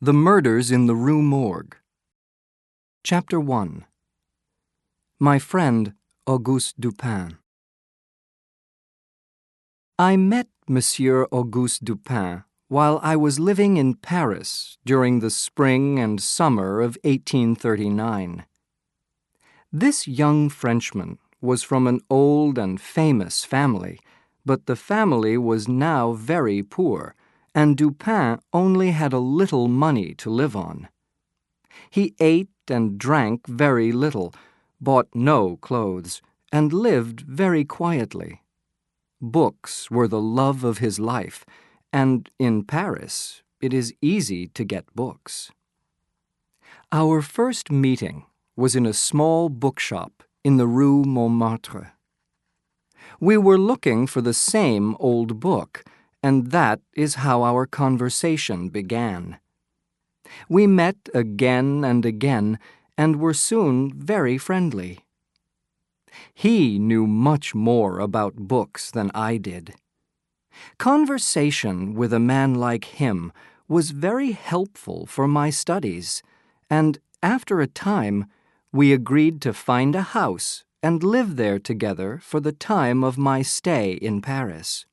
The Murders in the Rue Morgue. Chapter 1. My friend Auguste Dupin. I met Monsieur Auguste Dupin while I was living in Paris during the spring and summer of 1839. This young Frenchman was from an old and famous family, but the family was now very poor, and Dupin only had a little money to live on. He ate and drank very little, bought no clothes, and lived very quietly. Books were the love of his life, and in Paris it is easy to get books. Our first meeting was in a small bookshop in the Rue Montmartre. We were looking for the same old book, and that is how our conversation began. We met again and again, and were soon very friendly. He knew much more about books than I did. Conversation with a man like him was very helpful for my studies, and after a time we agreed to find a house and live there together for the time of my stay in Paris.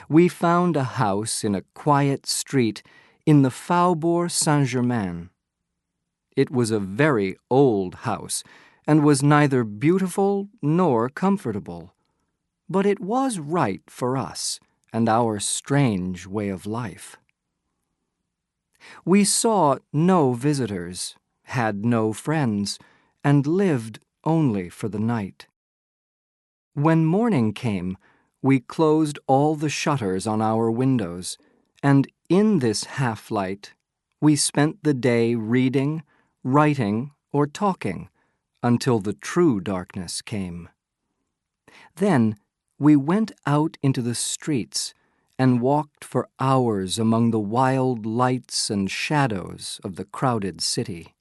We found a house in a quiet street in the Faubourg Saint-Germain. It was a very old house and was neither beautiful nor comfortable, but it was right for us and our strange way of life. We saw no visitors, had no friends, and lived only for the night. When morning came, we closed all the shutters on our windows, and in this half-light we spent the day reading, writing, or talking until the true darkness came. Then we went out into the streets and walked for hours among the wild lights and shadows of the crowded city.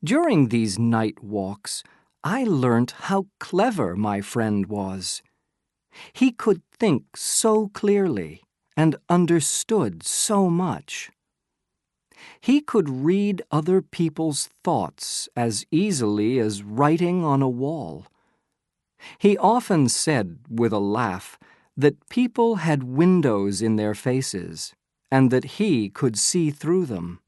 During these night walks, I learnt how clever my friend was. He could think so clearly and understood so much. He could read other people's thoughts as easily as writing on a wall. He often said with a laugh that people had windows in their faces and that he could see through them.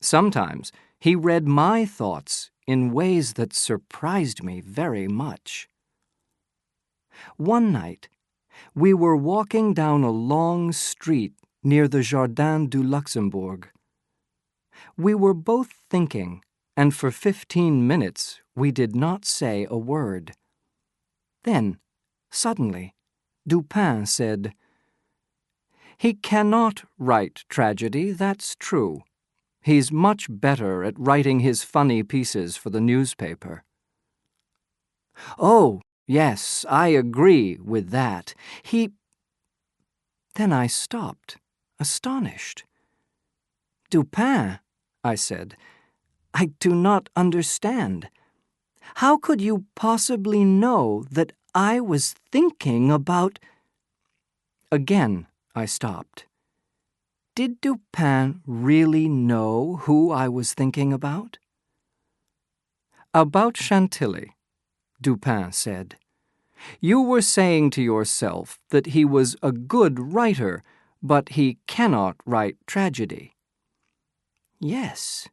Sometimes he read my thoughts in ways that surprised me very much. One night, we were walking down a long street near the Jardin du Luxembourg. We were both thinking, and for 15 minutes we did not say a word. Then, suddenly, Dupin said, "He cannot write tragedy, that's true. He's much better at writing his funny pieces for the newspaper." "Oh, yes, I agree with that. Then I stopped, astonished. "Dupin," I said, "I do not understand. How could you possibly know that I was thinking about—" Again I stopped. Did Dupin really know who I was thinking about? "About Chantilly," Dupin said. "You were saying to yourself that he was a good writer, but he cannot write tragedy." "Yes,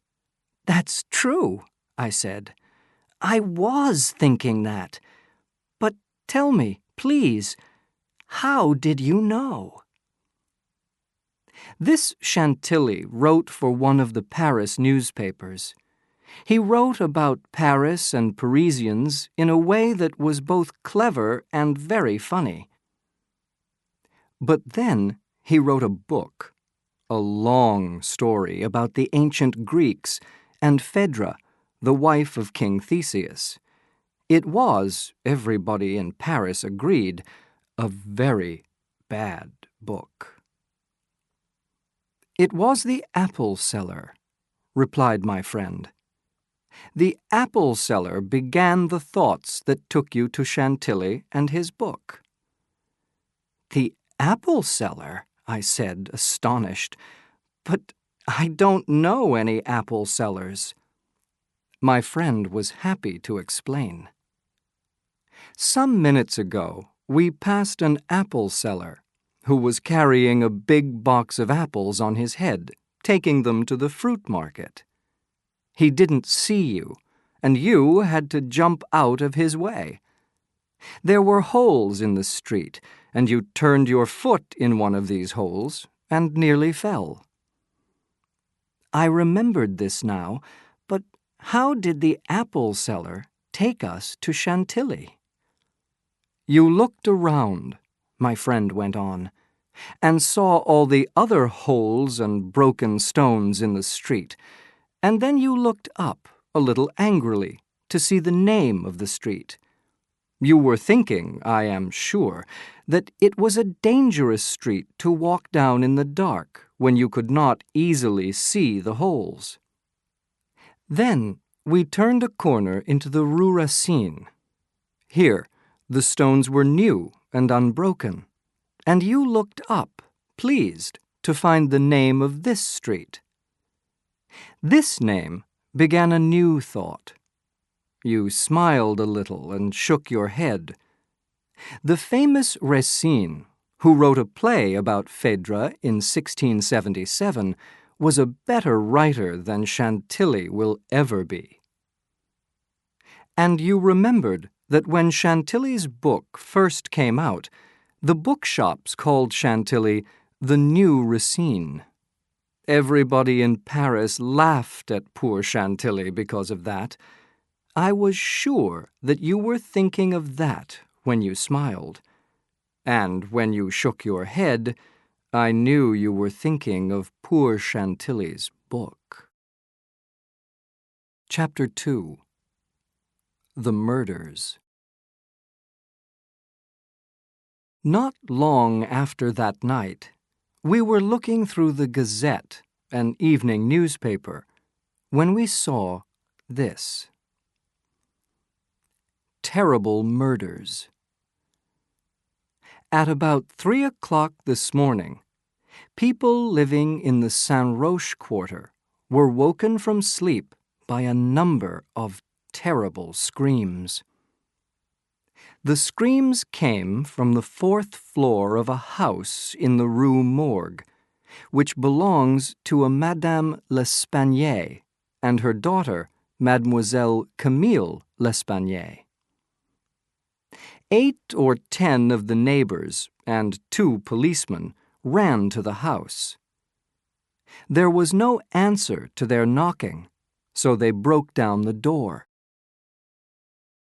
that's true," I said. "I was thinking that. But tell me, please, how did you know?" This Chantilly wrote for one of the Paris newspapers. He wrote about Paris and Parisians in a way that was both clever and very funny. But then he wrote a book, a long story about the ancient Greeks and Phaedra, the wife of King Theseus. It was, everybody in Paris agreed, a very bad book. "It was the apple seller," replied my friend. "The apple seller began the thoughts that took you to Chantilly and his book." "The apple seller?" I said, astonished. "But I don't know any apple sellers." My friend was happy to explain. "Some minutes ago, we passed an apple seller who was carrying a big box of apples on his head, taking them to the fruit market. He didn't see you, and you had to jump out of his way. There were holes in the street, and you turned your foot in one of these holes and nearly fell." I remembered this now, but how did the apple seller take us to Chantilly? "You looked around," my friend went on, "and saw all the other holes and broken stones in the street, and then you looked up a little angrily to see the name of the street. You were thinking, I am sure, that it was a dangerous street to walk down in the dark when you could not easily see the holes. Then we turned a corner into the Rue Racine. Here, the stones were new and unbroken, and you looked up, pleased, to find the name of this street. This name began a new thought. You smiled a little and shook your head. The famous Racine, who wrote a play about Phèdre in 1677, was a better writer than Chantilly will ever be. And you remembered that when Chantilly's book first came out, the bookshops called Chantilly the New Racine. Everybody in Paris laughed at poor Chantilly because of that. I was sure that you were thinking of that when you smiled. And when you shook your head, I knew you were thinking of poor Chantilly's book. Chapter 2. The Murders. Not long after that night, we were looking through the Gazette, an evening newspaper, when we saw this. Terrible murders. At about 3 o'clock this morning, people living in the Saint Roch quarter were woken from sleep by a number of terrible screams. The screams came from the 4th floor of a house in the Rue Morgue, which belongs to a Madame L'Espanaye and her daughter, Mademoiselle Camille L'Espanaye. 8 or 10 of the neighbors and 2 policemen ran to the house. There was no answer to their knocking, so they broke down the door.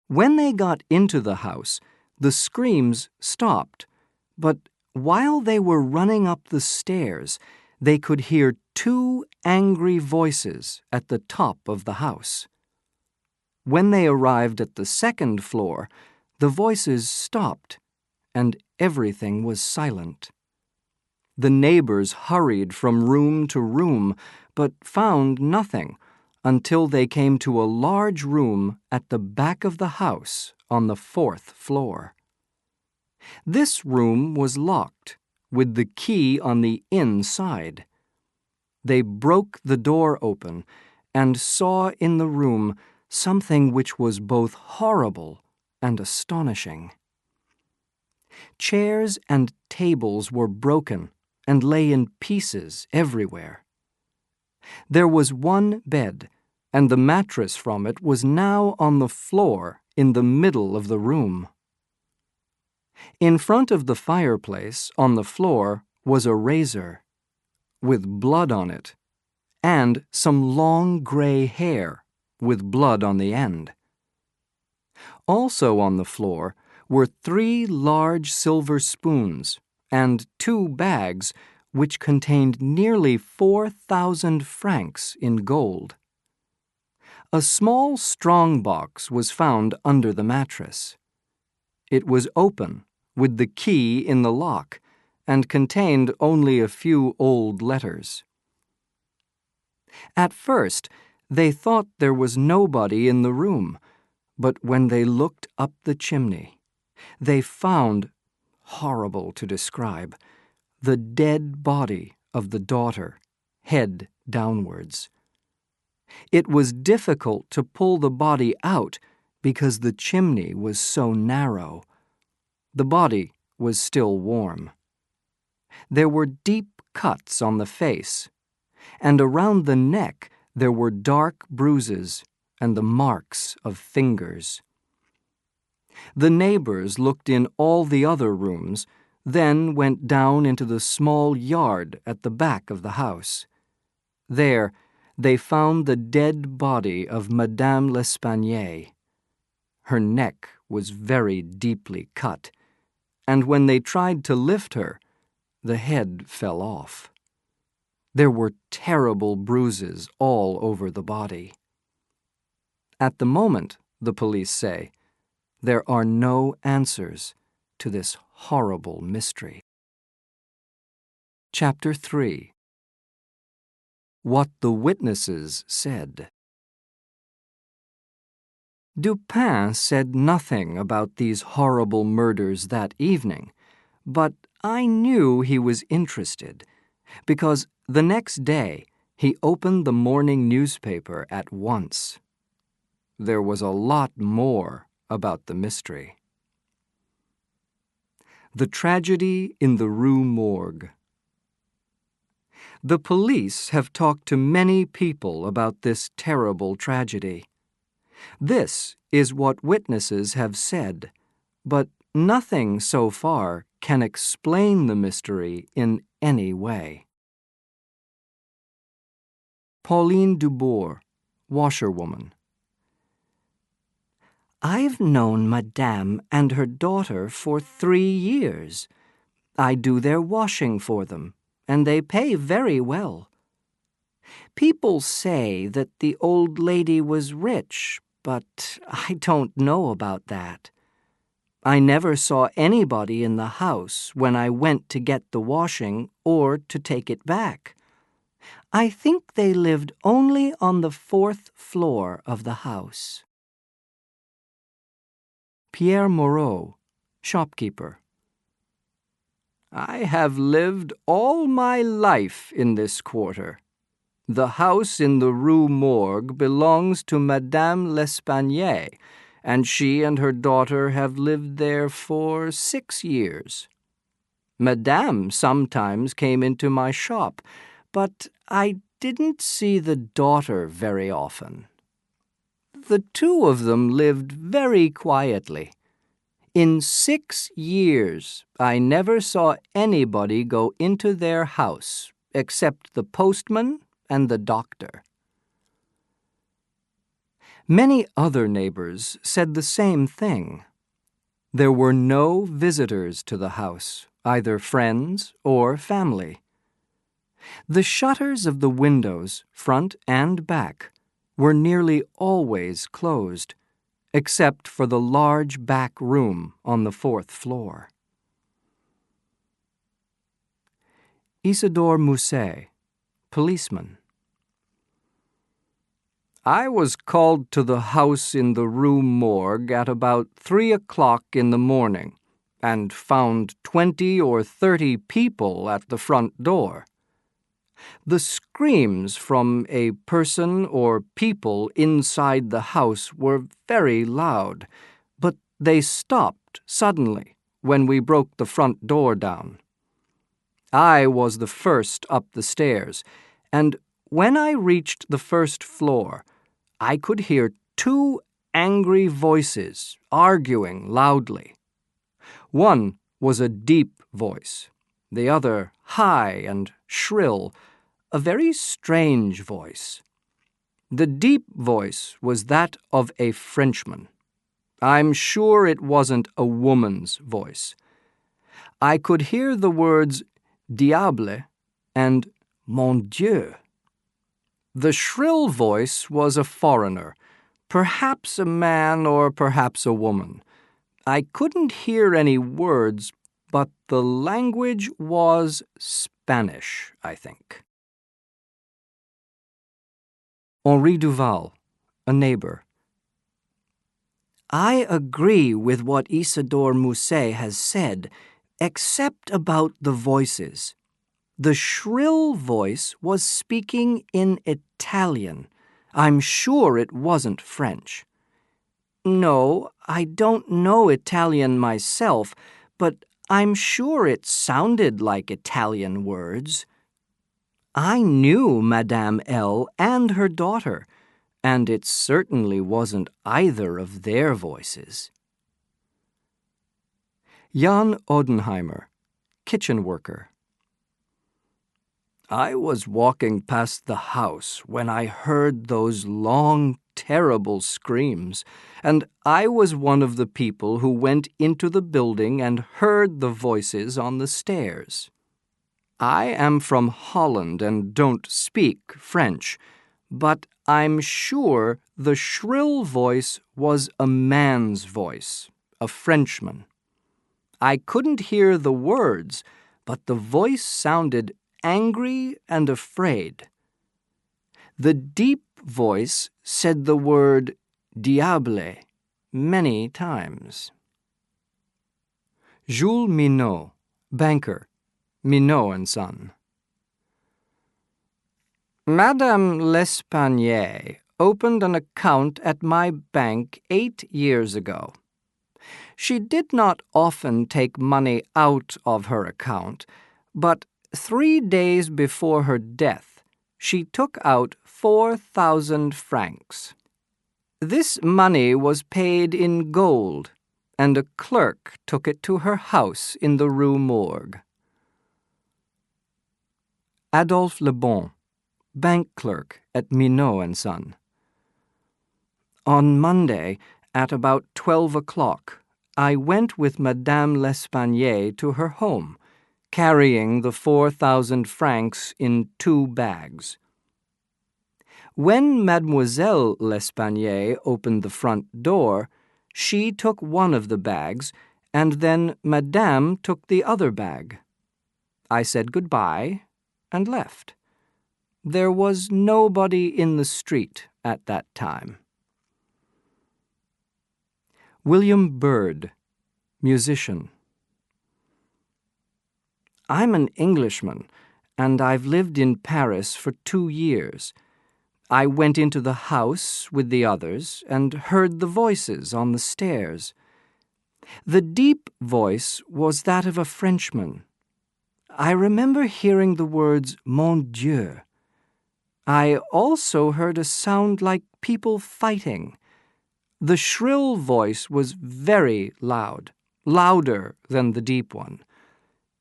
When they got into the house, the screams stopped, but while they were running up the stairs, they could hear 2 angry voices at the top of the house. When they arrived at the 2nd floor, the voices stopped, and everything was silent. The neighbors hurried from room to room, but found nothing until they came to a large room at the back of the house on the 4th floor. This room was locked, with the key on the inside. They broke the door open and saw in the room something which was both horrible and astonishing. Chairs and tables were broken and lay in pieces everywhere. There was one bed, and the mattress from it was now on the floor in the middle of the room. In front of the fireplace, on the floor, was a razor, with blood on it, and some long gray hair, with blood on the end. Also on the floor were 3 large silver spoons and 2 bags which contained nearly 4,000 francs in gold. A small strong box was found under the mattress. It was open, with the key in the lock, and contained only a few old letters. At first, they thought there was nobody in the room, but when they looked up the chimney, they found, horrible to describe, the dead body of the daughter, head downwards. It was difficult to pull the body out because the chimney was so narrow. The body was still warm. There were deep cuts on the face, and around the neck there were dark bruises and the marks of fingers. The neighbors looked in all the other rooms, then went down into the small yard at the back of the house. There, they found the dead body of Madame L'Espanaye. Her neck was very deeply cut, and when they tried to lift her, the head fell off. There were terrible bruises all over the body. At the moment, the police say, there are no answers to this horrible mystery. Chapter 3. What the Witnesses Said. Dupin said nothing about these horrible murders that evening, but I knew he was interested, because the next day he opened the morning newspaper at once. There was a lot more about the mystery. The Tragedy in the Rue Morgue. The police have talked to many people about this terrible tragedy. This is what witnesses have said, but nothing so far can explain the mystery in any way. Pauline Dubourg, washerwoman. I've known Madame and her daughter for 3 years. I do their washing for them, and they pay very well. People say that the old lady was rich, but I don't know about that. I never saw anybody in the house when I went to get the washing or to take it back. I think they lived only on the 4th floor of the house. Pierre Moreau, shopkeeper. I have lived all my life in this quarter. The house in the Rue Morgue belongs to Madame L'Espanaye, and she and her daughter have lived there for 6 years. Madame sometimes came into my shop, but I didn't see the daughter very often. The two of them lived very quietly. In 6 years, I never saw anybody go into their house except the postman and the doctor. Many other neighbors said the same thing. There were no visitors to the house, either friends or family. The shutters of the windows, front and back, were nearly always closed, except for the large back room on the 4th floor. Isidore Mousset, policeman. I was called to the house in the Rue Morgue at about 3 o'clock in the morning and found 20 or 30 people at the front door. The screams from a person or people inside the house were very loud, but they stopped suddenly when we broke the front door down. I was the first up the stairs, and when I reached the 1st floor, I could hear 2 angry voices arguing loudly. One was a deep voice, the other high and shrill, a very strange voice. The deep voice was that of a Frenchman. I'm sure it wasn't a woman's voice. I could hear the words diable and mon Dieu. The shrill voice was a foreigner, perhaps a man or perhaps a woman. I couldn't hear any words, but the language was Spanish, I think. Henri Duval, a neighbor. I agree with what Isidore Mousset has said. Except about the voices. The shrill voice was speaking in Italian. I'm sure it wasn't French. No, I don't know Italian myself, but I'm sure it sounded like Italian words. I knew Madame L. and her daughter, and it certainly wasn't either of their voices. Jan Odenheimer, kitchen worker. I was walking past the house when I heard those long, terrible screams, and I was one of the people who went into the building and heard the voices on the stairs. I am from Holland and don't speak French, but I'm sure the shrill voice was a man's voice, a Frenchman. I couldn't hear the words, but the voice sounded angry and afraid. The deep voice said the word diable many times. Jules Minot, banker, Minot and Son. Madame L'Espanaye opened an account at my bank 8 years ago. She did not often take money out of her account, but 3 days before her death, she took out 4,000 francs. This money was paid in gold, and a clerk took it to her house in the Rue Morgue. Adolphe Lebon, bank clerk at Minot and Son. On Monday, at about 12 o'clock, I went with Madame L'Espanaye to her home, carrying the 4,000 francs in 2 bags. When Mademoiselle L'Espanaye opened the front door, she took one of the bags, and then Madame took the other bag. I said goodbye and left. There was nobody in the street at that time. William Byrd, musician. I'm an Englishman, and I've lived in Paris for 2 years. I went into the house with the others and heard the voices on the stairs. The deep voice was that of a Frenchman. I remember hearing the words Mon Dieu. I also heard a sound like people fighting. The shrill voice was very loud, louder than the deep one.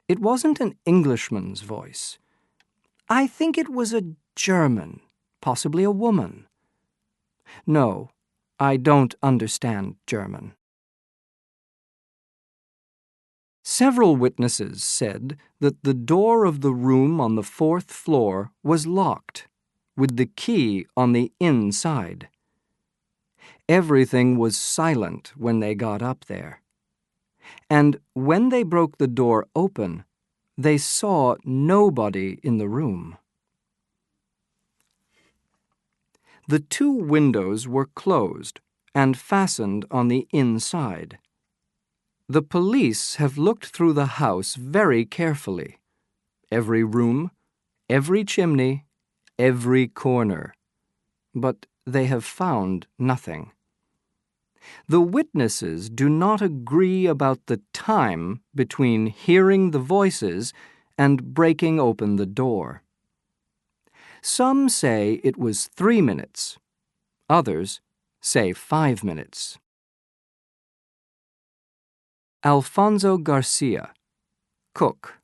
It wasn't an Englishman's voice. I think it was a German, possibly a woman. No, I don't understand German. Several witnesses said that the door of the room on the 4th floor was locked, with the key on the inside. Everything was silent when they got up there. And when they broke the door open, they saw nobody in the room. The 2 windows were closed and fastened on the inside. The police have looked through the house very carefully. Every room, every chimney, every corner. But they have found nothing. The witnesses do not agree about the time between hearing the voices and breaking open the door. Some say it was 3 minutes. Others say 5 minutes. Alfonso Garcia, cook.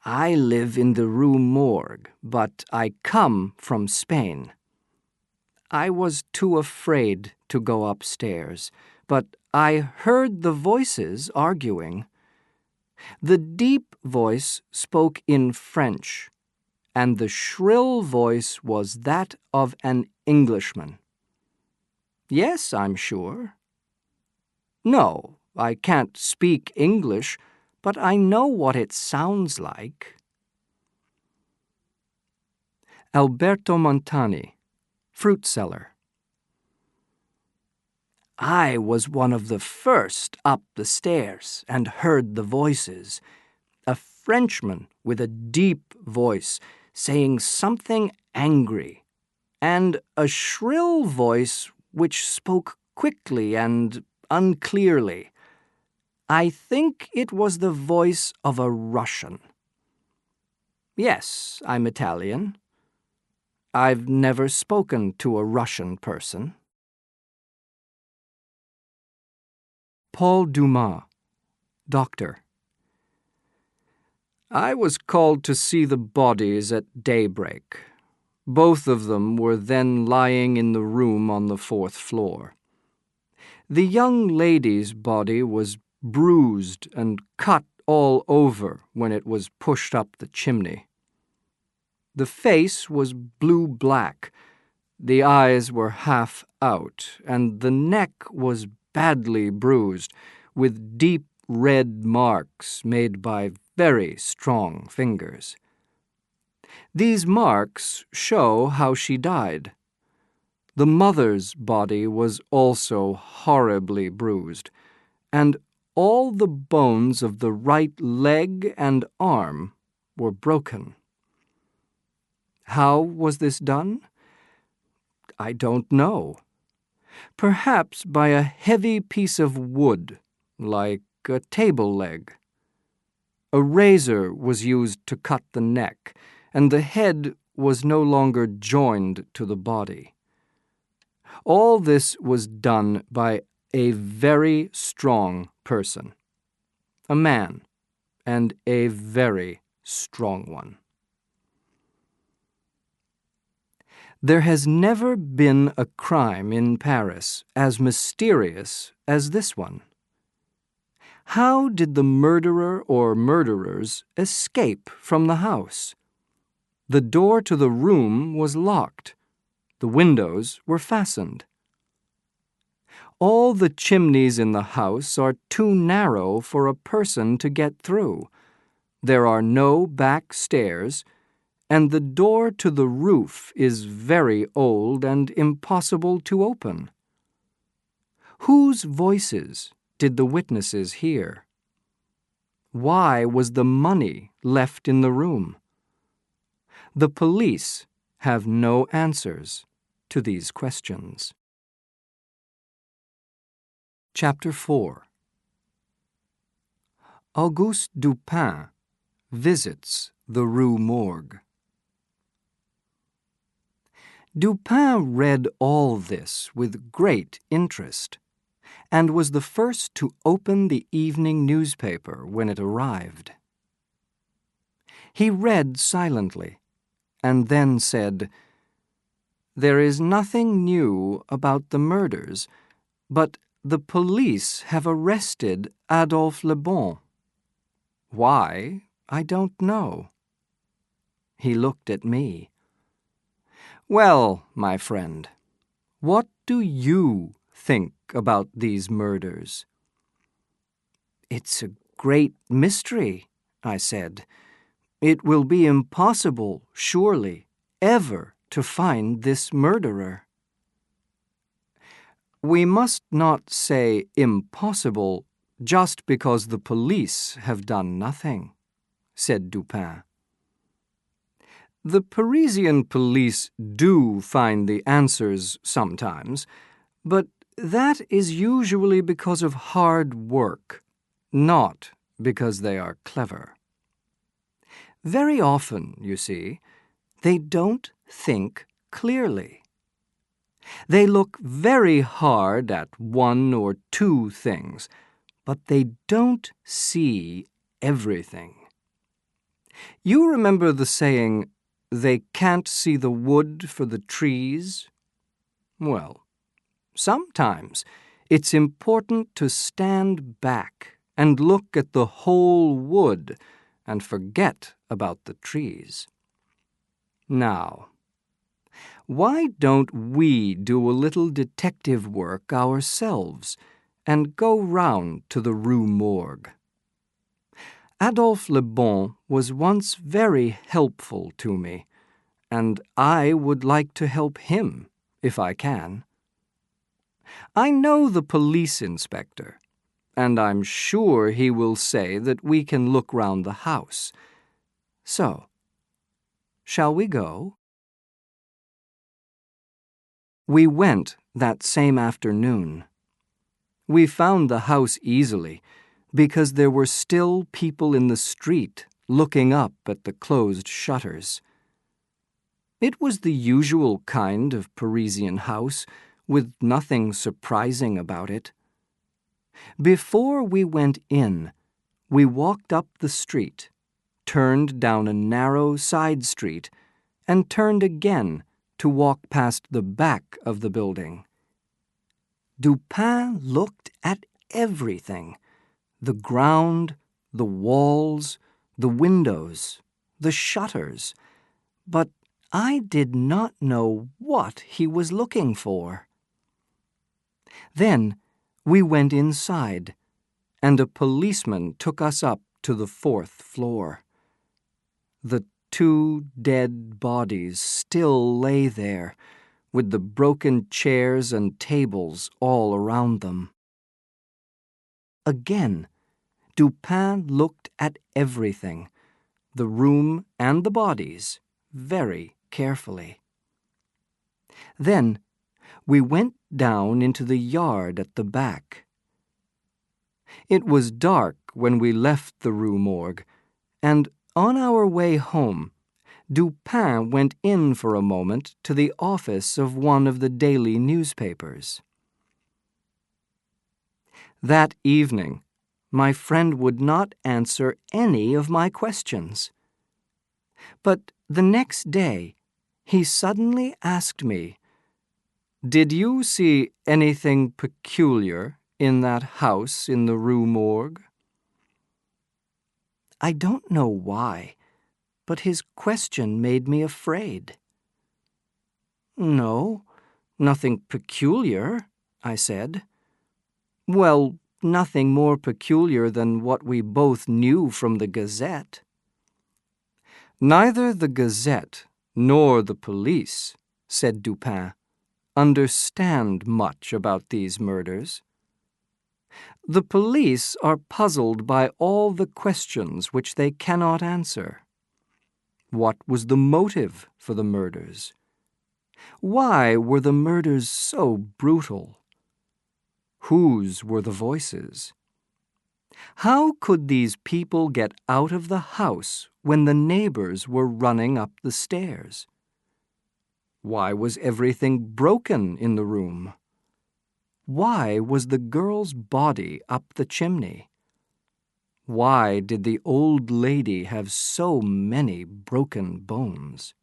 I live in the Rue Morgue, but I come from Spain. I was too afraid to go upstairs, but I heard the voices arguing. The deep voice spoke in French, and the shrill voice was that of an Englishman. Yes, I'm sure. No, I can't speak English, but I know what it sounds like. Alberto Montani, fruit seller. I was one of the first up the stairs and heard the voices. A Frenchman with a deep voice saying something angry, and a shrill voice which spoke quickly and unclearly. I think it was the voice of a Russian. Yes, I'm Italian. I've never spoken to a Russian person. Paul Dumas, Doctor. I was called to see the bodies at daybreak. Both of them were then lying in the room on the 4th floor. The young lady's body was bruised and cut all over when it was pushed up the chimney. The face was blue-black, the eyes were half out, and the neck was badly bruised, with deep red marks made by very strong fingers. These marks show how she died. The mother's body was also horribly bruised, and all the bones of the right leg and arm were broken. How was this done? I don't know. Perhaps by a heavy piece of wood, like a table leg. A razor was used to cut the neck, and the head was no longer joined to the body. All this was done by a very strong person, a man, and a very strong one. There has never been a crime in Paris as mysterious as this one. How did the murderer or murderers escape from the house? The door to the room was locked. The windows were fastened. All the chimneys in the house are too narrow for a person to get through. There are no back stairs, and the door to the roof is very old and impossible to open. Whose voices did the witnesses hear? Why was the money left in the room? The police have no answers to these questions. Chapter 4. Auguste Dupin visits the Rue Morgue. Dupin read all this with great interest, and was the first to open the evening newspaper when it arrived. He read silently, and then said, "There is nothing new about the murders, but the police have arrested Adolphe Le Bon. Why, I don't know." He looked at me. "Well, my friend, what do you think about these murders?" "It's a great mystery," I said. "It will be impossible, surely, ever to find this murderer." "We must not say impossible just because the police have done nothing," said Dupin. "The Parisian police do find the answers sometimes, but that is usually because of hard work, not because they are clever. Very often, you see, they don't think clearly. They look very hard at one or two things, but they don't see everything. You remember the saying, 'They can't see the wood for the trees'? Well, sometimes it's important to stand back and look at the whole wood and forget about the trees. Now, why don't we do a little detective work ourselves and go round to the Rue Morgue? Adolphe Le Bon was once very helpful to me, and I would like to help him if I can." I know the police inspector, and I'm sure he will say that we can look round the house. So, shall we go?" We went that same afternoon. We found the house easily because there were still people in the street looking up at the closed shutters. It was the usual kind of Parisian house, with nothing surprising about it. Before we went in, we walked up the street, turned down a narrow side street, and turned again to walk past the back of the building. Dupin looked at everything: the ground, the walls, the windows, the shutters, but I did not know what he was looking for. Then we went inside, and a policeman took us up to the 4th floor. The 2 dead bodies still lay there, with the broken chairs and tables all around them. Again, Dupin looked at everything, the room and the bodies, very carefully. Then we went down into the yard at the back. It was dark when we left the Rue Morgue, and on our way home, Dupin went in for a moment to the office of one of the daily newspapers. That evening, my friend would not answer any of my questions. But the next day, he suddenly asked me, "Did you see anything peculiar in that house in the Rue Morgue?" I don't know why, but his question made me afraid. "No, nothing peculiar," I said. "Well, nothing more peculiar than what we both knew from the Gazette." "Neither the Gazette nor the police," said Dupin, "understand much about these murders. The police are puzzled by all the questions which they cannot answer. What was the motive for the murders? Why were the murders so brutal? Whose were the voices? How could these people get out of the house when the neighbors were running up the stairs? Why was everything broken in the room? Why was the girl's body up the chimney? Why did the old lady have so many broken bones?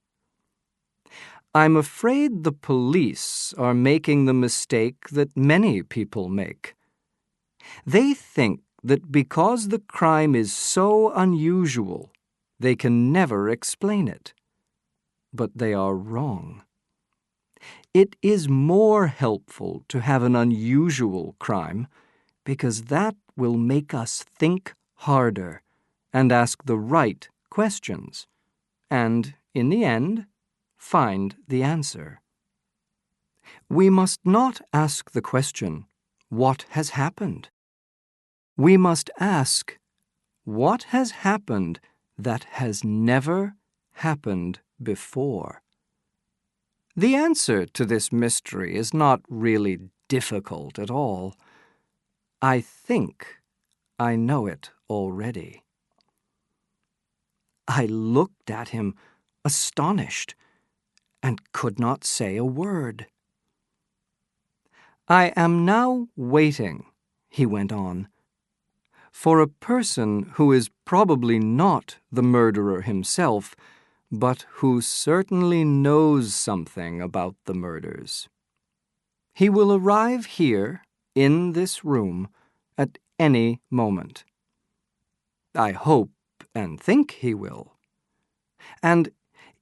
I'm afraid the police are making the mistake that many people make. They think that because the crime is so unusual, they can never explain it. But they are wrong. It is more helpful to have an unusual crime, because that will make us think harder and ask the right questions, and, in the end, find the answer. We must not ask the question, "What has happened?" We must ask, "What has happened that has never happened before?" The answer to this mystery is not really difficult at all. I think I know it already. I looked at him, astonished, and could not say a word. "I am now waiting," he went on, "for a person who is probably not the murderer himself, but who certainly knows something about the murders. He will arrive here, in this room, at any moment. I hope and think he will. And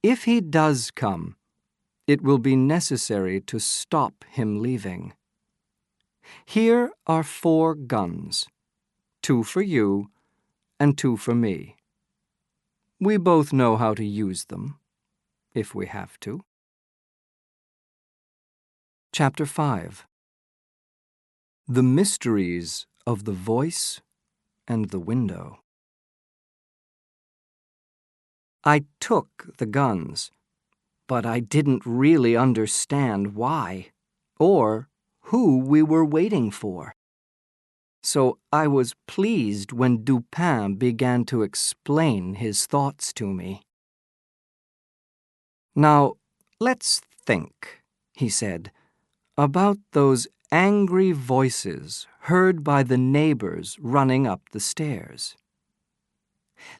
if he does come, it will be necessary to stop him leaving. Here are 4 guns, 2 for you and 2 for me. We both know how to use them, if we have to." Chapter 5. The mysteries of the voice and the window. I took the guns, but I didn't really understand why, or who we were waiting for. So I was pleased when Dupin began to explain his thoughts to me. "Now, let's think," he said, "about those angry voices heard by the neighbors running up the stairs.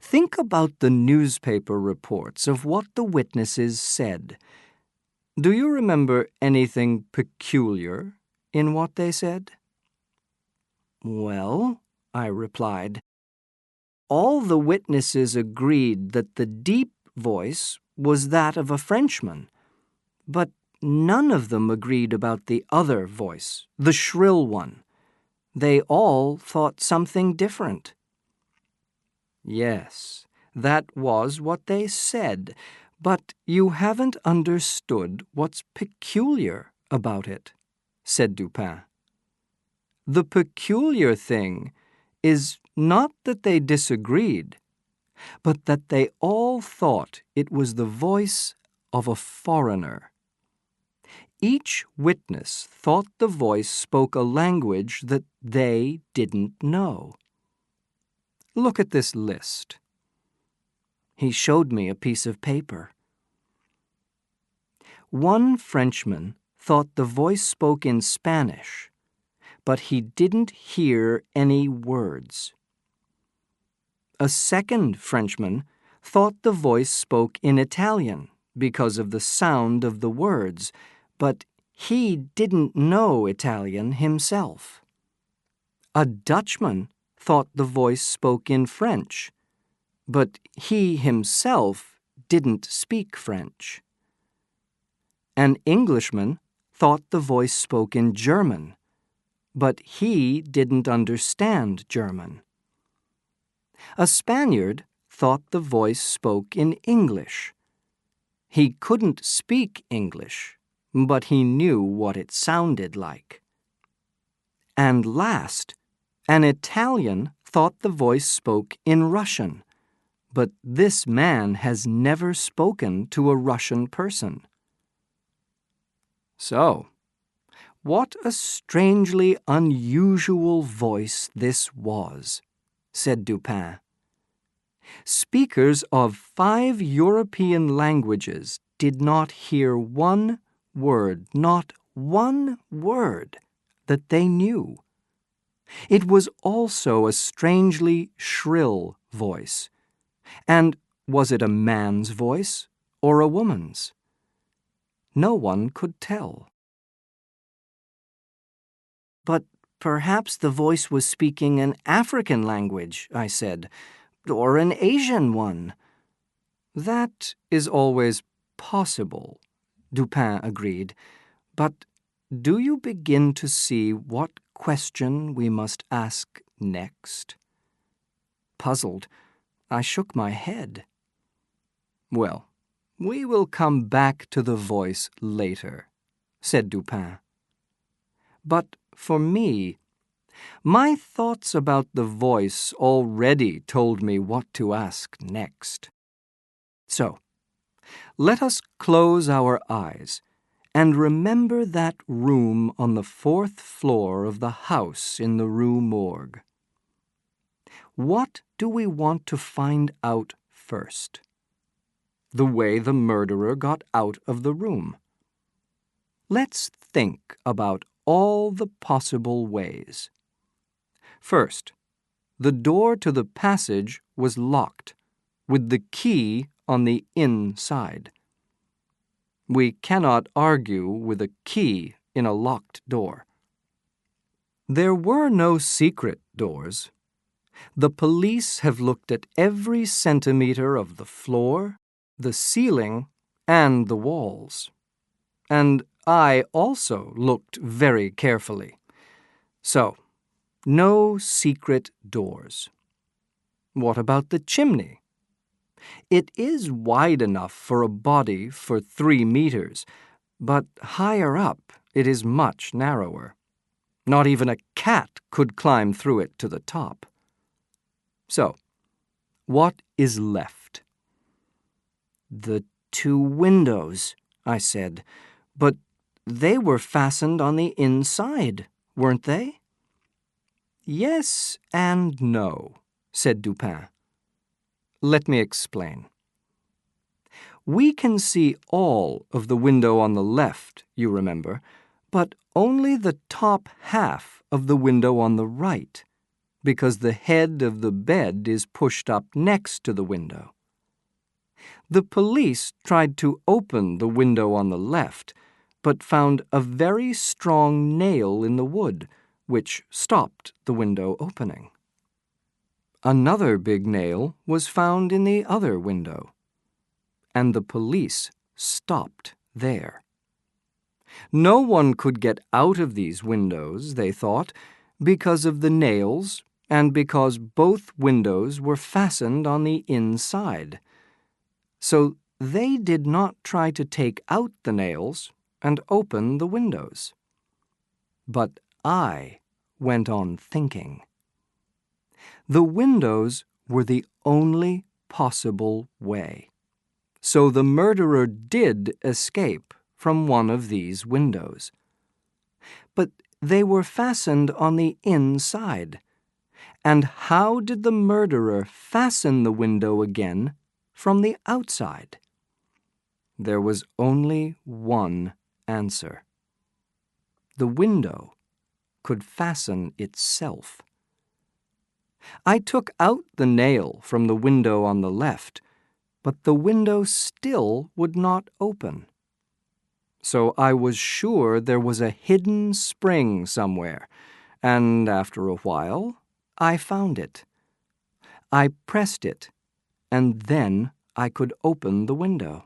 Think about the newspaper reports of what the witnesses said. Do you remember anything peculiar in what they said?" "Well," I replied, "all the witnesses agreed that the deep voice was that of a Frenchman, but none of them agreed about the other voice, the shrill one. They all thought something different." "Yes, that was what they said, but you haven't understood what's peculiar about it," said Dupin. "The peculiar thing is not that they disagreed, but that they all thought it was the voice of a foreigner. Each witness thought the voice spoke a language that they didn't know. Look at this list." He showed me a piece of paper. One Frenchman thought the voice spoke in Spanish, but he didn't hear any words. A second Frenchman thought the voice spoke in Italian because of the sound of the words, but he didn't know Italian himself. A Dutchman thought the voice spoke in French, but he himself didn't speak French. An Englishman thought the voice spoke in German, but he didn't understand German. A Spaniard thought the voice spoke in English. He couldn't speak English, but he knew what it sounded like. And last, an Italian thought the voice spoke in Russian, but this man has never spoken to a Russian person. So, what a strangely unusual voice this was, said Dupin. Speakers of 5 European languages did not hear one word, not one word, that they knew. It was also a strangely shrill voice. And was it a man's voice or a woman's? No one could tell. "But perhaps the voice was speaking an African language," I said, "or an Asian one." "That is always possible," Dupin agreed. "But do you begin to see what question we must ask next?" Puzzled, I shook my head. "Well, we will come back to the voice later," said Dupin. But for me, my thoughts about the voice already told me what to ask next. So, let us close our eyes and remember that room on the 4th floor of the house in the Rue Morgue. What do we want to find out first? The way the murderer got out of the room. Let's think about all the possible ways. First, the door to the passage was locked, with the key on the inside. We cannot argue with a key in a locked door. There were no secret doors. The police have looked at every centimeter of the floor, the ceiling, and the walls. And I also looked very carefully. So, no secret doors. What about the chimney? It is wide enough for a body for 3 meters, but higher up it is much narrower. Not even a cat could climb through it to the top. So, what is left? The 2 windows, I said, but they were fastened on the inside, weren't they? Yes and no, said Dupin. Let me explain. We can see all of the window on the left, you remember, but only the top half of the window on the right, because the head of the bed is pushed up next to the window. The police tried to open the window on the left, but found a very strong nail in the wood, which stopped the window opening. Another big nail was found in the other window, and the police stopped there. No one could get out of these windows, they thought, because of the nails and because both windows were fastened on the inside. So they did not try to take out the nails and open the windows. But I went on thinking. The windows were the only possible way. So the murderer did escape from one of these windows. But they were fastened on the inside. And how did the murderer fasten the window again from the outside? There was only one answer. The window could fasten itself. I took out the nail from the window on the left, but the window still would not open. So I was sure there was a hidden spring somewhere, and after a while, I found it. I pressed it, and then I could open the window.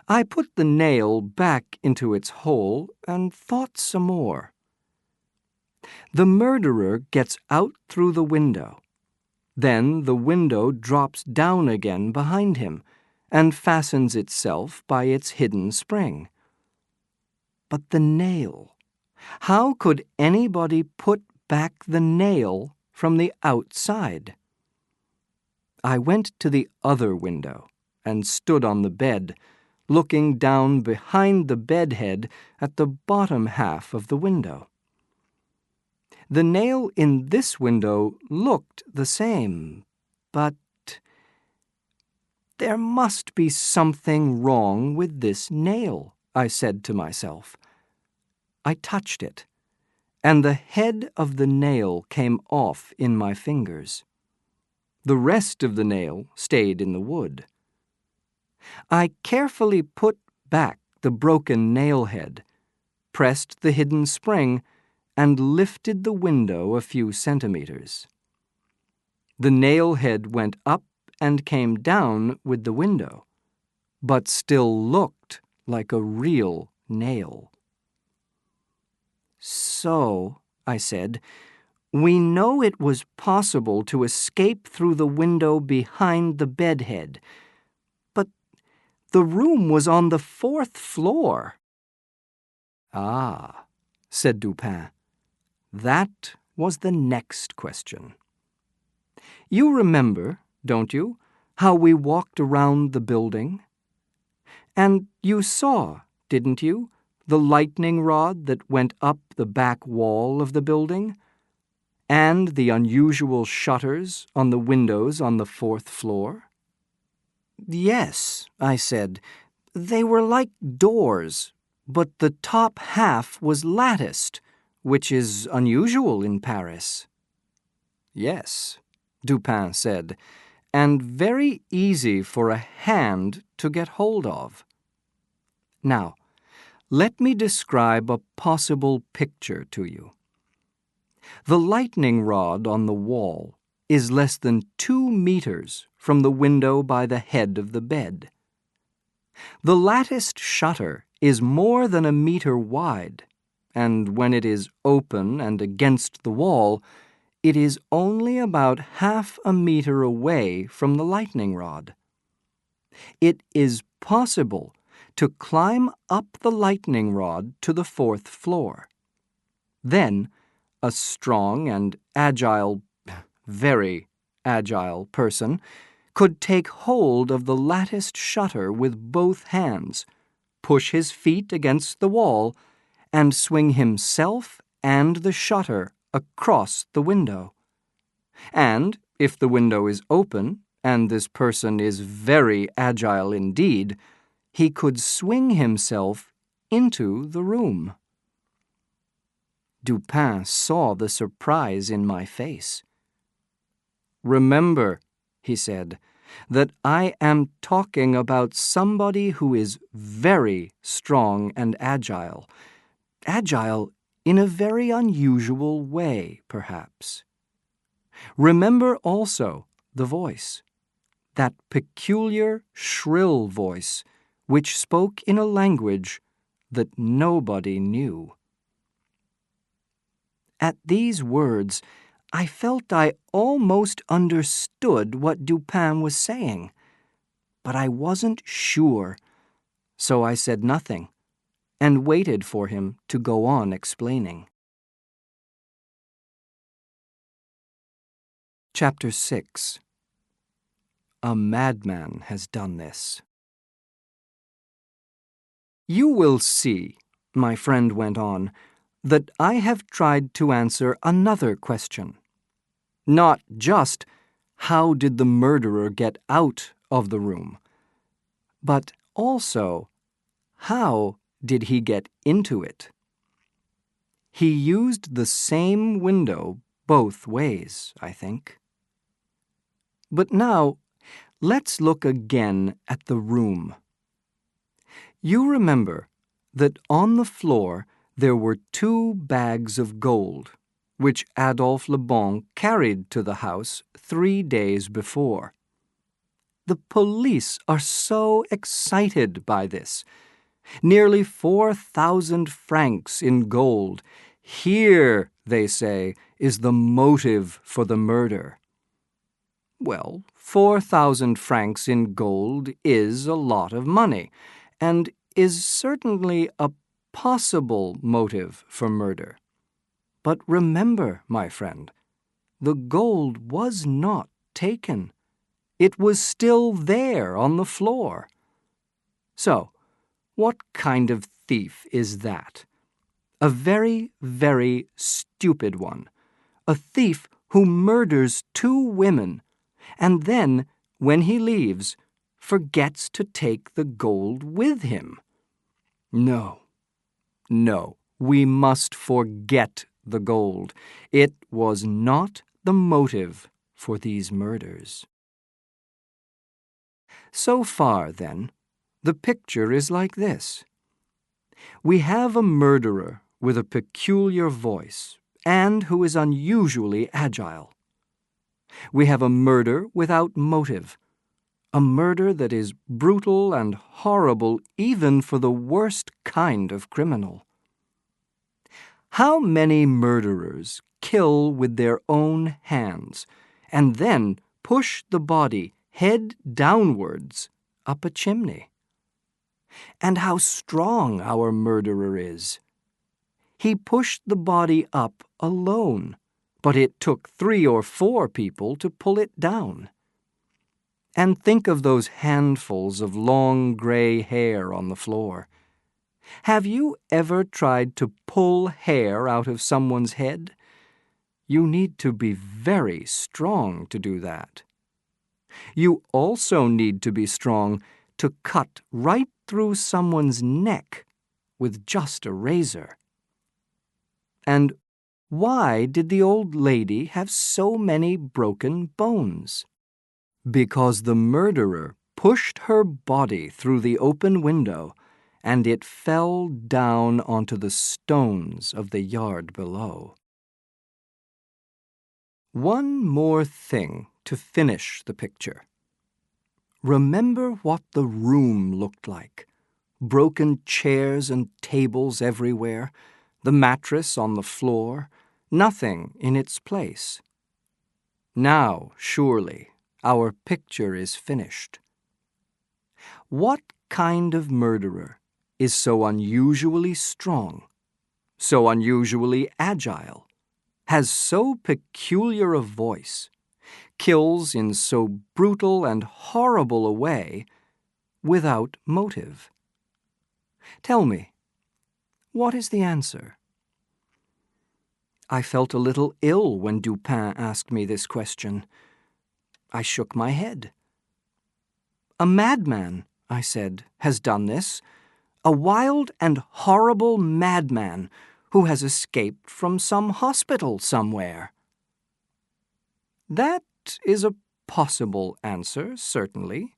I put the nail back into its hole and thought some more. The murderer gets out through the window. Then the window drops down again behind him and fastens itself by its hidden spring. But the nail, how could anybody put back the nail from the outside? I went to the other window and stood on the bed, looking down behind the bedhead at the bottom half of the window. The nail in this window looked the same, but there must be something wrong with this nail, I said to myself. I touched it, and the head of the nail came off in my fingers. The rest of the nail stayed in the wood. I carefully put back the broken nail head, pressed the hidden spring, and lifted the window a few centimeters. The nail head went up and came down with the window, but still looked like a real nail. So, I said, we know it was possible to escape through the window behind the bedhead, but the room was on the 4th floor. Ah, said Dupin. That was the next question. You remember, don't you, how we walked around the building? And you saw, didn't you, the lightning rod that went up the back wall of the building? And the unusual shutters on the windows on the 4th floor? Yes, I said. They were like doors, but the top half was latticed, which is unusual in Paris. Yes, Dupin said, and very easy for a hand to get hold of. Now, let me describe a possible picture to you. The lightning rod on the wall is less than 2 meters from the window by the head of the bed. The latticed shutter is more than 1 meter wide, and when it is open and against the wall, it is only about half a meter away from the lightning rod. It is possible to climb up the lightning rod to the 4th floor. Then, a strong and agile, very agile person could take hold of the latticed shutter with both hands, push his feet against the wall, and swing himself and the shutter across the window. And if the window is open, and this person is very agile indeed, he could swing himself into the room. Dupin saw the surprise in my face. "Remember," he said, "that I am talking about somebody who is very strong and agile. Agile in a very unusual way, perhaps. Remember also the voice, that peculiar, shrill voice which spoke in a language that nobody knew." At these words, I felt I almost understood what Dupin was saying, but I wasn't sure, so I said nothing and waited for him to go on explaining. Chapter 6. A madman has done this. "You will see," my friend went on, "that I have tried to answer another question. Not just, how did the murderer get out of the room? But also, how did he get into it? He used the same window both ways, I think. But now, let's look again at the room. You remember that on the floor there were 2 bags of gold, which Adolphe Le Bon carried to the house 3 days before. The police are so excited by this. Nearly 4,000 francs in gold. Here, they say, is the motive for the murder. Well, 4,000 francs in gold is a lot of money, and is certainly a possible motive for murder. But remember, my friend, the gold was not taken. It was still there on the floor. So, what kind of thief is that? A very, very stupid one. A thief who murders 2 women, and then, when he leaves, forgets to take the gold with him. No, we must forget the gold. It was not the motive for these murders. So far, then, the picture is like this. We have a murderer with a peculiar voice and who is unusually agile. We have a murder without motive, a murder that is brutal and horrible even for the worst kind of criminal. How many murderers kill with their own hands and then push the body head downwards up a chimney? And how strong our murderer is. He pushed the body up alone, but it took 3 or 4 people to pull it down. And think of those handfuls of long gray hair on the floor. Have you ever tried to pull hair out of someone's head? You need to be very strong to do that. You also need to be strong to cut right through someone's neck with just a razor. And why did the old lady have so many broken bones? Because the murderer pushed her body through the open window, and it fell down onto the stones of the yard below. One more thing to finish the picture. Remember what the room looked like. Broken chairs and tables everywhere, the mattress on the floor, nothing in its place. Now, surely, our picture is finished. What kind of murderer is so unusually strong, so unusually agile, has so peculiar a voice, kills in so brutal and horrible a way without motive? Tell me, what is the answer? I felt a little ill when Dupin asked me this question. I shook my head. A madman, I said, has done this. A wild and horrible madman who has escaped from some hospital somewhere. That is a possible answer, certainly,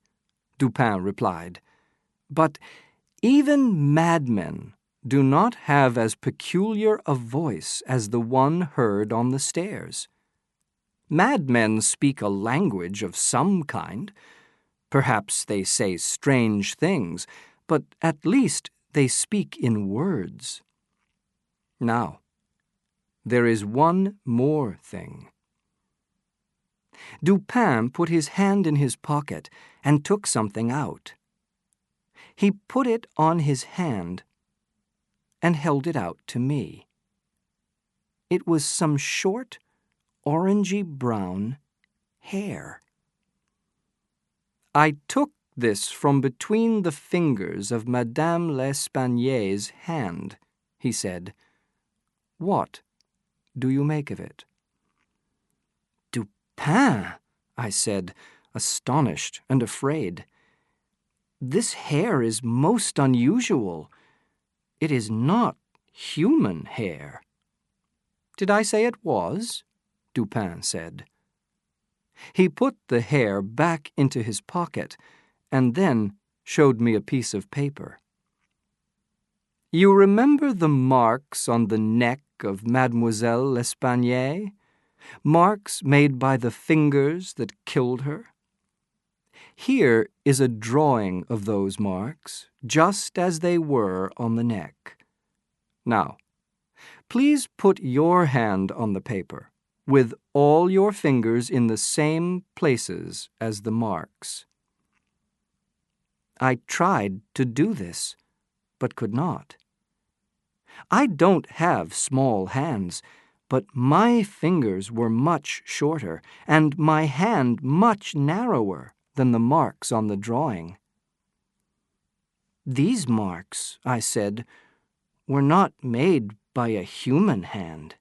Dupin replied. But even madmen do not have as peculiar a voice as the one heard on the stairs. Madmen speak a language of some kind. Perhaps they say strange things, but at least they speak in words. Now, there is one more thing. Dupin put his hand in his pocket and took something out. He put it on his hand and held it out to me. It was some short, orangey-brown hair. I took this from between the fingers of Madame L'Espagnier's hand, he said. What do you make of it? Dupin, I said, astonished and afraid. This hair is most unusual. It is not human hair. Did I say it was? Dupin said. He put the hair back into his pocket and then showed me a piece of paper. You remember the marks on the neck of Mademoiselle L'Espagnier? Marks made by the fingers that killed her? Here is a drawing of those marks, just as they were on the neck. Now, please put your hand on the paper, with all your fingers in the same places as the marks. I tried to do this, but could not. I don't have small hands, but my fingers were much shorter, and my hand much narrower than the marks on the drawing. These marks, I said, were not made by a human hand.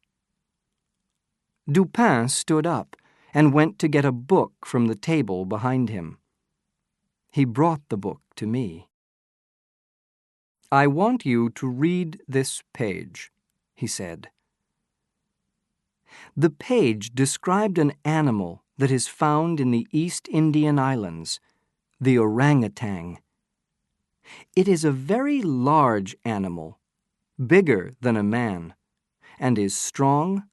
Dupin stood up and went to get a book from the table behind him. He brought the book to me. I want you to read this page, he said. The page described an animal that is found in the East Indian Islands, the orangutan. It is a very large animal, bigger than a man, and is strong,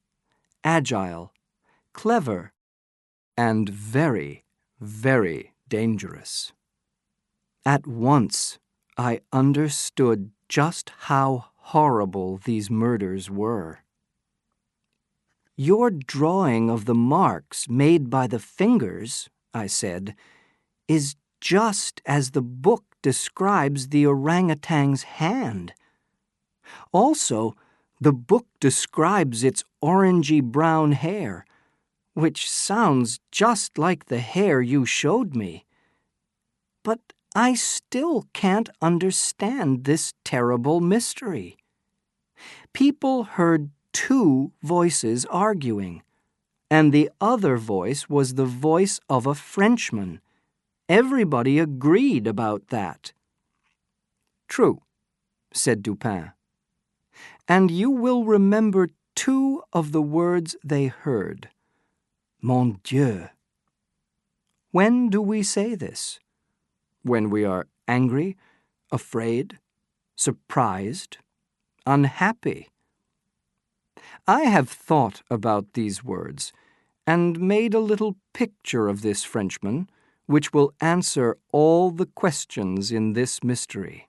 agile, clever, and very, very dangerous. At once, I understood just how horrible these murders were. Your drawing of the marks made by the fingers, I said, is just as the book describes the orangutan's hand. Also, the book describes its orangey-brown hair, which sounds just like the hair you showed me. But I still can't understand this terrible mystery. People heard two voices arguing, and the other voice was the voice of a Frenchman. Everybody agreed about that. True, said Dupin. And you will remember two of the words they heard. Mon Dieu. When do we say this? When we are angry, afraid, surprised, unhappy. I have thought about these words and made a little picture of this Frenchman, which will answer all the questions in this mystery.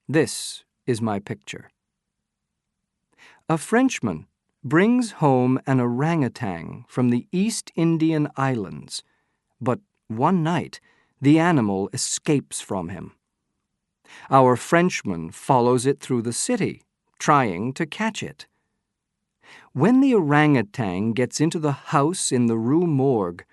This is my picture. A Frenchman brings home an orangutan from the East Indian Islands, but one night the animal escapes from him. Our Frenchman follows it through the city, trying to catch it. When the orangutan gets into the house in the Rue Morgue,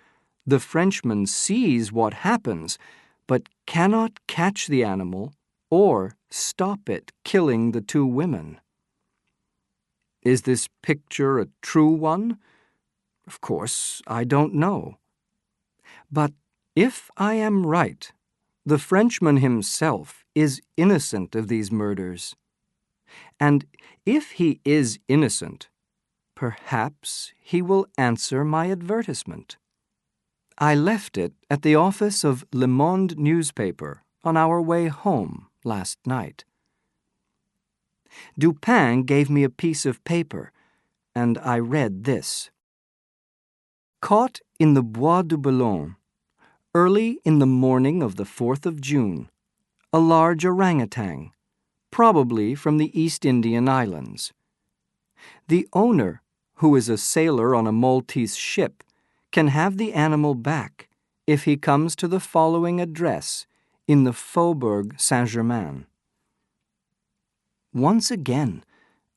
the Frenchman sees what happens, but cannot catch the animal or stop it killing the two women. Is this picture a true one? Of course, I don't know. But if I am right, the Frenchman himself is innocent of these murders. And if he is innocent, perhaps he will answer my advertisement. I left it at the office of Le Monde newspaper on our way home last night. Dupin gave me a piece of paper, and I read this. Caught in the Bois de Boulogne, early in the morning of the 4th of June, a large orangutan, probably from the East Indian Islands. The owner, who is a sailor on a Maltese ship, can have the animal back if he comes to the following address in the Faubourg Saint-Germain. Once again,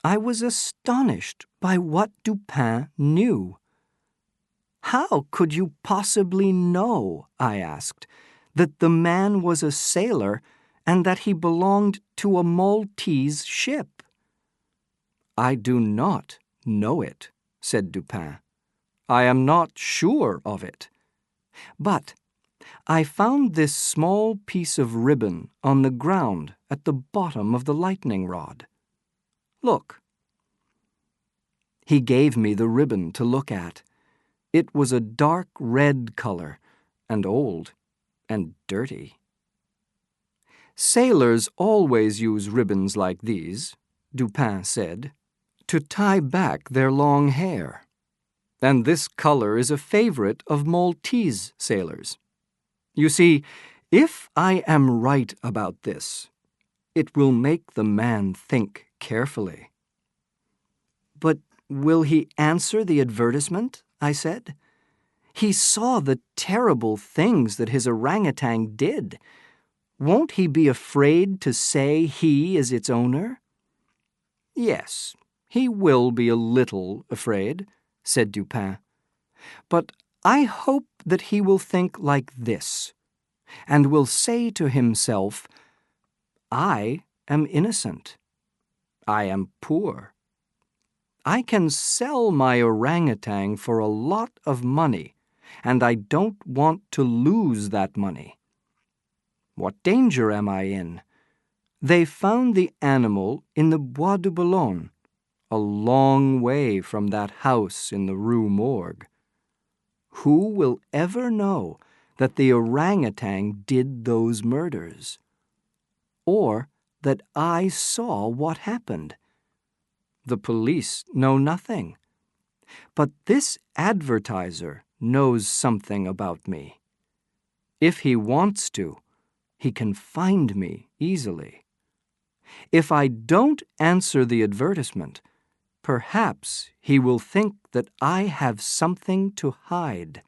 I was astonished by what Dupin knew. How could you possibly know, I asked, that the man was a sailor and that he belonged to a Maltese ship? I do not know it, said Dupin. I am not sure of it. But I found this small piece of ribbon on the ground at the bottom of the lightning rod. Look. He gave me the ribbon to look at. It was a dark red color, and old, and dirty. Sailors always use ribbons like these, Dupin said, to tie back their long hair. And this color is a favorite of Maltese sailors. You see, if I am right about this, it will make the man think carefully. But will he answer the advertisement? I said. He saw the terrible things that his orangutan did. Won't he be afraid to say he is its owner? Yes, he will be a little afraid, said Dupin. But I hope that he will think like this, and will say to himself, I am innocent. I am poor. I can sell my orangutan for a lot of money, and I don't want to lose that money. What danger am I in? They found the animal in the Bois de Boulogne, a long way from that house in the Rue Morgue. Who will ever know that the orangutan did those murders? Or that I saw what happened? The police know nothing. But this advertiser knows something about me. If he wants to, he can find me easily. If I don't answer the advertisement, perhaps he will think that I have something to hide.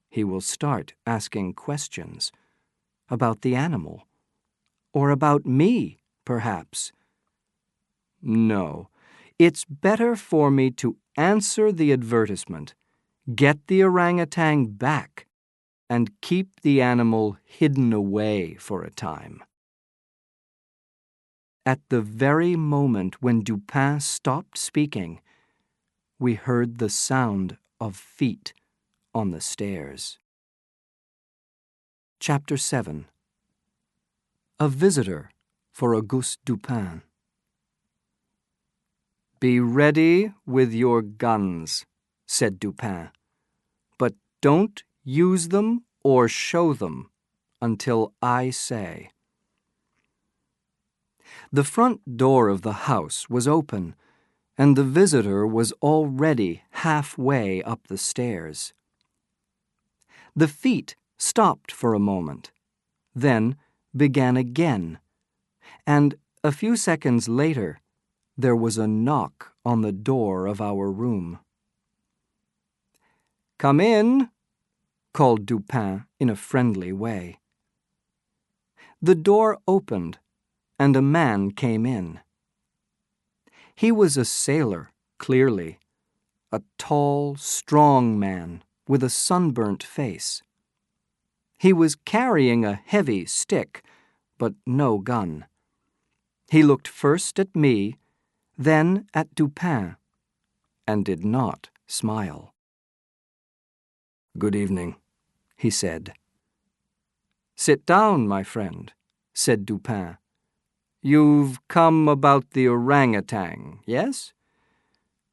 He will start asking questions about the animal, or about me, perhaps. No, it's better for me to answer the advertisement, get the orangutan back, and keep the animal hidden away for a time. At the very moment when Dupin stopped speaking, we heard the sound of feet on the stairs. Chapter 7. A visitor for Auguste Dupin. Be ready with your guns, said Dupin, but don't use them or show them until I say. The front door of the house was open, and the visitor was already halfway up the stairs. The feet stopped for a moment, then began again, and a few seconds later there was a knock on the door of our room. "Come in," called Dupin in a friendly way. The door opened, and a man came in. He was a sailor, clearly, a tall, strong man with a sunburnt face. He was carrying a heavy stick, but no gun. He looked first at me, then at Dupin, and did not smile. "Good evening," he said. "Sit down, my friend," said Dupin. "You've come about the orangutan, yes?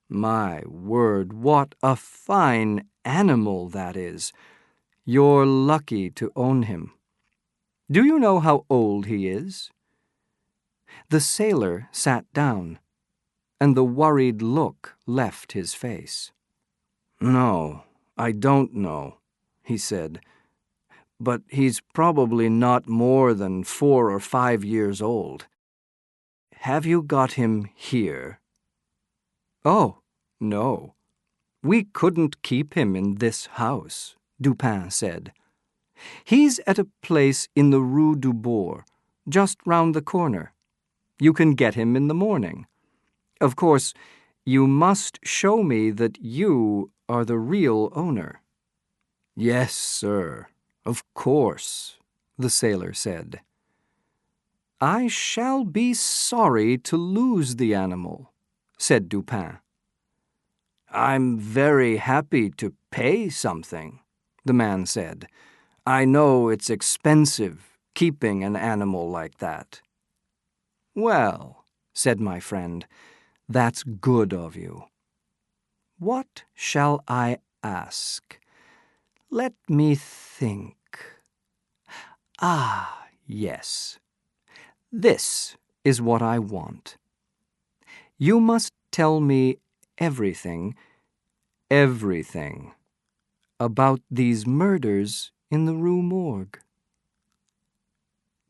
My word, what a fine animal that is! You're lucky to own him. Do you know how old he is?" The sailor sat down, and the worried look left his face. "No, I don't know," he said, "but he's probably not more than 4 or 5 years old. Have you got him here?" "Oh, no. We couldn't keep him in this house," Dupin said. "He's at a place in the Rue du Bourg, just round the corner. You can get him in the morning. Of course, you must show me that you are the real owner." "Yes, sir, of course," the sailor said. "I shall be sorry to lose the animal," said Dupin. "I'm very happy to pay something," the man said. "I know it's expensive keeping an animal like that." "Well," said my friend, "that's good of you. What shall I ask? Let me think. Ah, yes. This is what I want. You must tell me everything about these murders in the Rue Morgue."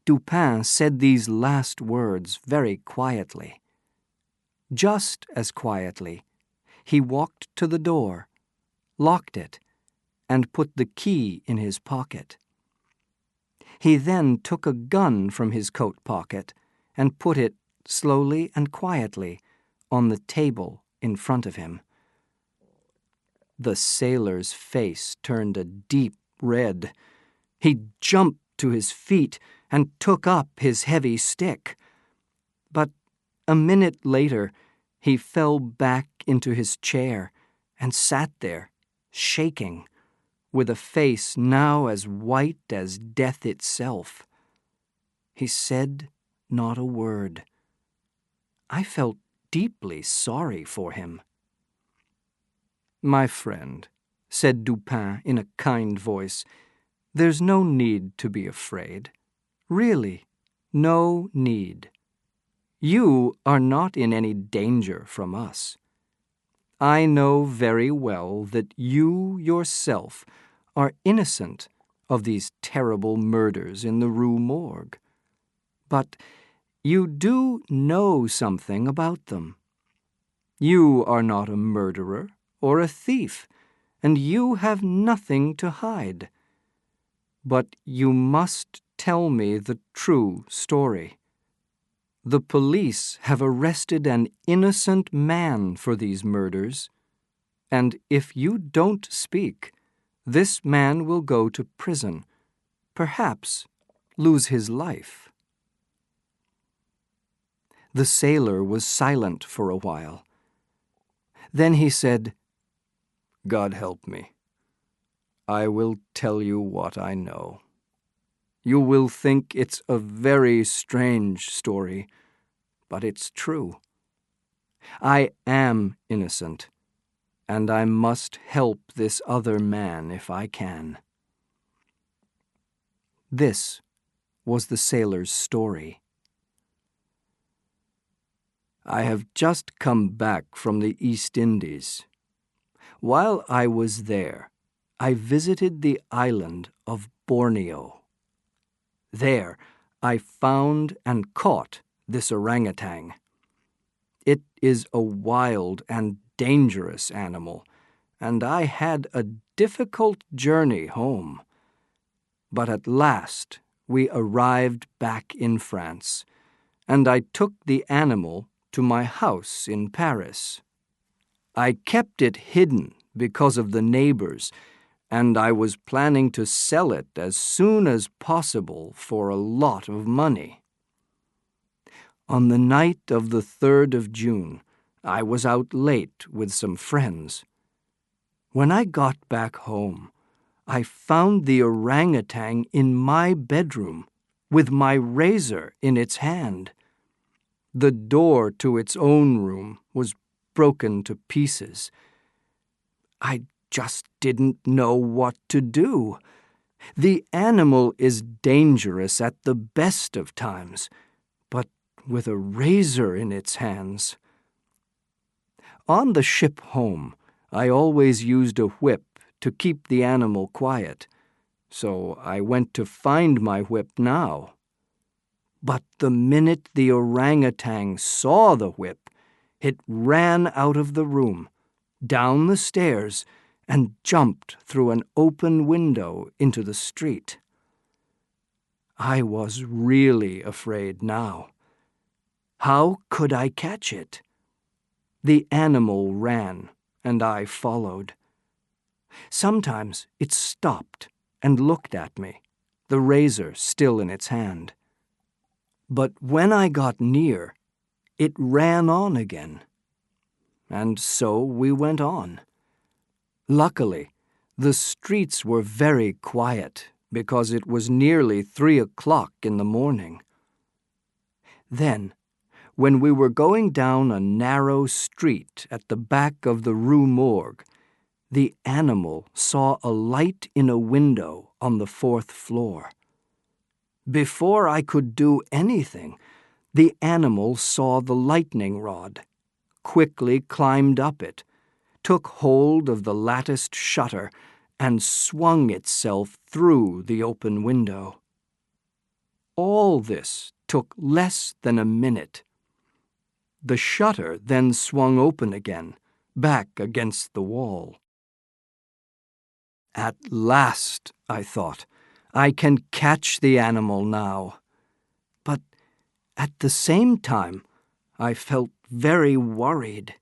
Dupin said these last words very quietly. Just as quietly, he walked to the door, locked it, and put the key in his pocket. He then took a gun from his coat pocket and put it, slowly and quietly, on the table in front of him. The sailor's face turned a deep red. He jumped to his feet and took up his heavy stick. But a minute later, he fell back into his chair and sat there, shaking, with a face now as white as death itself. He said not a word. I felt deeply sorry for him. "My friend," said Dupin in a kind voice, "there's no need to be afraid. Really, no need. You are not in any danger from us. I know very well that you yourself are innocent of these terrible murders in the Rue Morgue. But you do know something about them. You are not a murderer or a thief, and you have nothing to hide. But you must tell me the true story. The police have arrested an innocent man for these murders, and if you don't speak, this man will go to prison, perhaps lose his life." The sailor was silent for a while. Then he said, "God help me. I will tell you what I know. You will think it's a very strange story, but it's true. I am innocent, and I must help this other man if I can." This was the sailor's story. "I have just come back from the East Indies. While I was there, I visited the island of Borneo. There, I found and caught this orangutan. It is a wild and dangerous animal, and I had a difficult journey home. But at last we arrived back in France, and I took the animal to my house in Paris. I kept it hidden because of the neighbors, and I was planning to sell it as soon as possible for a lot of money. On the night of the 3rd of June, I was out late with some friends. When I got back home, I found the orangutan in my bedroom with my razor in its hand. The door to its own room was broken to pieces. I just didn't know what to do. The animal is dangerous at the best of times, but with a razor in its hands. On the ship home, I always used a whip to keep the animal quiet, so I went to find my whip now. But the minute the orangutan saw the whip, it ran out of the room, down the stairs, and jumped through an open window into the street. I was really afraid now. How could I catch it? The animal ran, and I followed. Sometimes it stopped and looked at me, the razor still in its hand. But when I got near, it ran on again. And so we went on. Luckily, the streets were very quiet because it was nearly 3 o'clock in the morning. Then, when we were going down a narrow street at the back of the Rue Morgue, the animal saw a light in a window on the 4th floor. Before I could do anything, the animal saw the lightning rod, quickly climbed up it, took hold of the latticed shutter, and swung itself through the open window. All this took less than a minute. The shutter then swung open again, back against the wall. At last, I thought, I can catch the animal now. But at the same time, I felt very worried.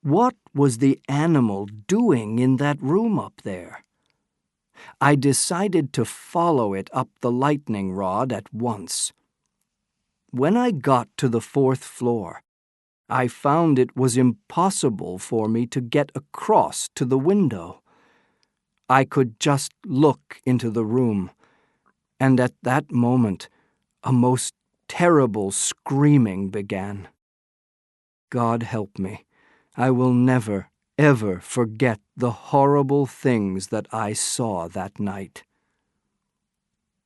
What was the animal doing in that room up there? I decided to follow it up the lightning rod at once. When I got to the 4th floor, I found it was impossible for me to get across to the window. I could just look into the room, and at that moment, a most terrible screaming began. God help me, I will never, ever forget the horrible things that I saw that night.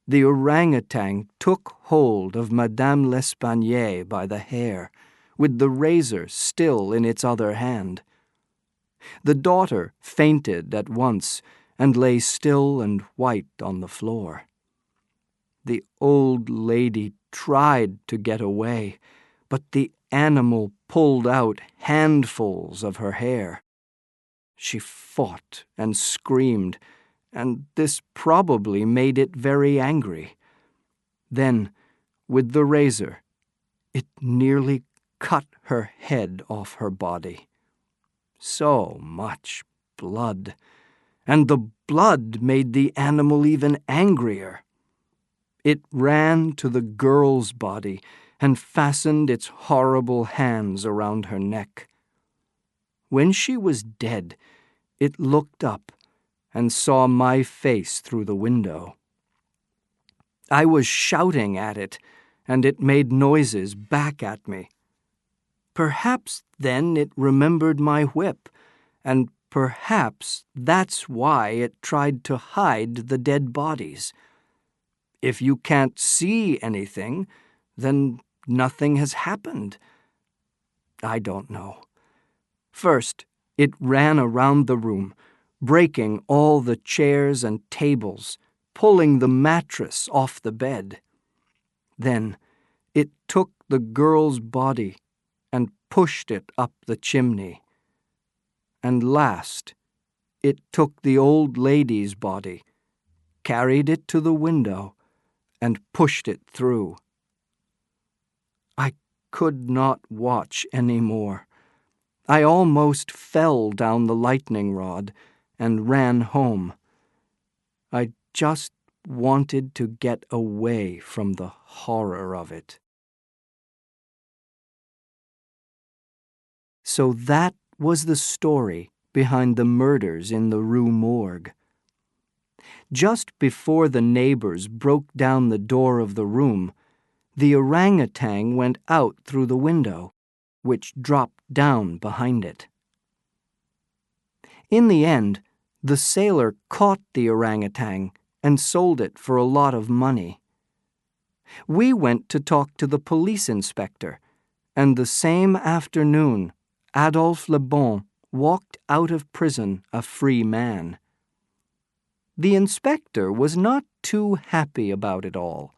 The orangutan took hold of Madame L'Espanaye by the hair, with the razor still in its other hand. The daughter fainted at once and lay still and white on the floor. The old lady tried to get away, but the animal pulled out handfuls of her hair. She fought and screamed, and this probably made it very angry. Then, with the razor, it nearly cut her head off her body. So much blood, and the blood made the animal even angrier. It ran to the girl's body and fastened its horrible hands around her neck. When she was dead, it looked up and saw my face through the window. I was shouting at it, and it made noises back at me. Perhaps then it remembered my whip, and perhaps that's why it tried to hide the dead bodies. If you can't see anything, then nothing has happened. I don't know. First, it ran around the room, breaking all the chairs and tables, pulling the mattress off the bed. Then it took the girl's body and pushed it up the chimney. And last, it took the old lady's body, carried it to the window, and pushed it through. I could not watch any more. I almost fell down the lightning rod and ran home. I just wanted to get away from the horror of it. So that was the story behind the murders in the Rue Morgue. Just before the neighbors broke down the door of the room, the orangutan went out through the window, which dropped down behind it. In the end, the sailor caught the orangutan and sold it for a lot of money. We went to talk to the police inspector, and the same afternoon, Adolphe Le Bon walked out of prison a free man. The inspector was not too happy about it all.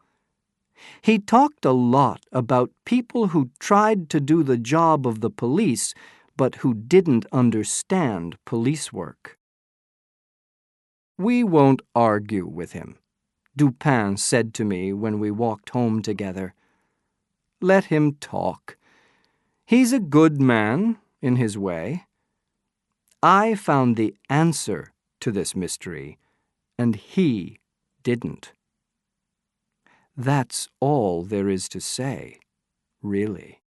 He talked a lot about people who tried to do the job of the police, but who didn't understand police work. "We won't argue with him," Dupin said to me when we walked home together. "Let him talk. He's a good man in his way. I found the answer to this mystery, and he didn't." That's all there is to say, really.